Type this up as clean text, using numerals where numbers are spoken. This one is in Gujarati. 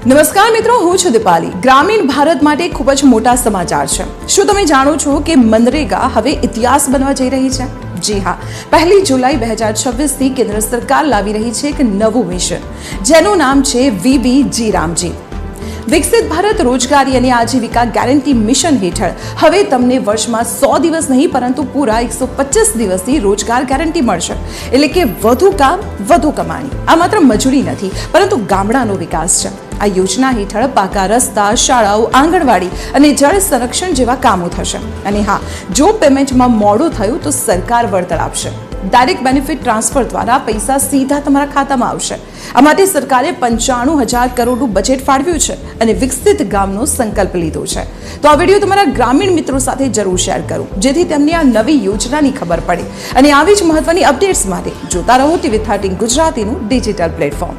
નમસ્કાર મિત્રો, હું છું દીપાલી। ગ્રામીણ ભારત માટે ખૂબ જ મોટા સમાચાર છે। શું તમે જાણો છો કે મનરેગા હવે ઇતિહાસ બનવા જઈ રહી છે? જી હા, 1 જુલાઈ 2026 થી કેન્દ્ર સરકાર લાવી રહી છે એક નવું મિશન, જેનું નામ છે VBG રામજી। વિકસિત ભારત રોજગારી અને આજીવિકા ગેરંટી મિશન હેઠળ હવે તમને વર્ષમાં 100 દિવસ નહીં પરંતુ પૂરા 125 દિવસની રોજગાર ગેરંટી મળશે। એટલે કે વધુ કામ વધુ કમાણી। આ માત્ર મજૂરી નથી પરંતુ ગામડાનો વિકાસ છે। આ યોજના હેઠળ પાકા રસ્તા, શાળાઓ, આંગણવાડી અને જળ સંરક્ષણ જેવા કામો થશે। અને હા, જો પેમેન્ટમાં મોડું થયું તો સરકાર વળતર આપશે। ડાયરેક્ટ બેનિફિટ ટ્રાન્સફર દ્વારા પૈસા સીધા તમારા ખાતામાં આવશે। આ માટે સરકારે 95,000 કરોડનું બજેટ ફાળવ્યું છે અને વિકસિત ગામનો સંકલ્પ લીધો છે। તો આ વિડીયો તમારા ગ્રામીણ મિત્રો સાથે જરૂર શેર કરો, જેથી તેમને આ નવી યોજનાની ખબર પડે। અને આવી જ મહત્વની અપડેટ્સ માટે જોતા રહો TV13 ગુજરાતીનું ડિજિટલ પ્લેટફોર્મ।